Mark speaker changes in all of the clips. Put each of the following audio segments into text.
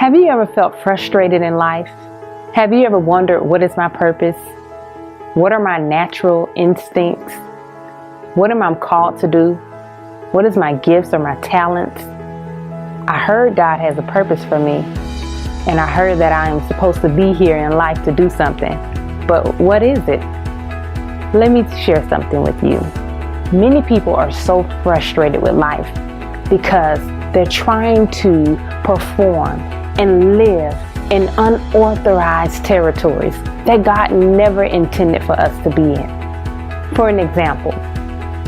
Speaker 1: Have you ever felt frustrated in life? Have you ever wondered, what is my purpose? What are my natural instincts? What am I called to do? What is my gifts or my talents? I heard God has a purpose for me, and I heard that I am supposed to be here in life to do something. But what is it? Let me share something with you. Many people are so frustrated with life because they're trying to perform and live in unauthorized territories that God never intended for us to be in. For an example,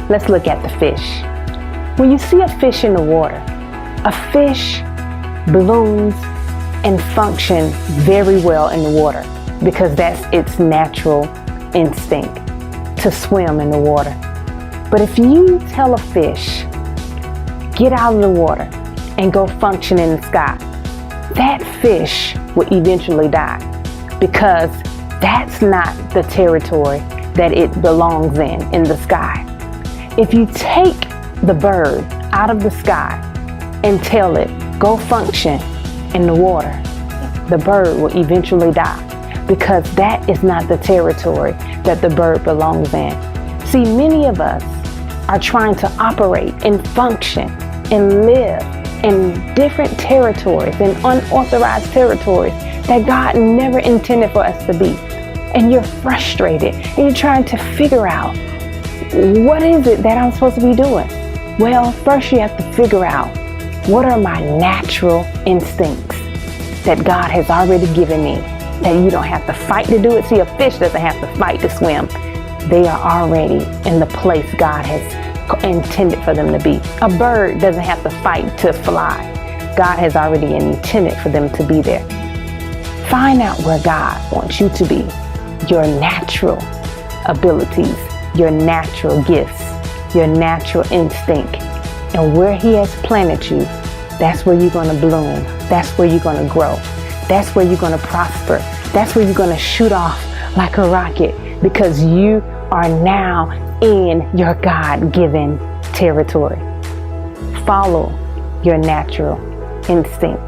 Speaker 1: let's look at the fish. When you see a fish in the water, a fish blooms and functions very well in the water because that's its natural instinct to swim in the water. But if you tell a fish, get out of the water and go function in the sky, that fish will eventually die because that's not the territory that it belongs in the sky. If you take the bird out of the sky and tell it, go function in the water, the bird will eventually die because that is not the territory that the bird belongs in. See, many of us are trying to operate and function and live in different territories, in unauthorized territories that God never intended for us to be. And you're frustrated and you're trying to figure out, what is it that I'm supposed to be doing? Well, first you have to figure out, what are my natural instincts that God has already given me, that you don't have to fight to do it? See, a fish doesn't have to fight to swim. They are already in the place God has intended for them to be. A bird doesn't have to fight to fly. God has already intended for them to be there. Find out where God wants you to be, your natural abilities, your natural gifts, your natural instinct, and where He has planted you. That's where you're going to bloom. That's where you're going to grow. That's where you're going to prosper. That's where you're going to shoot off like a rocket, because you are now in your God-given territory. Follow your natural instinct.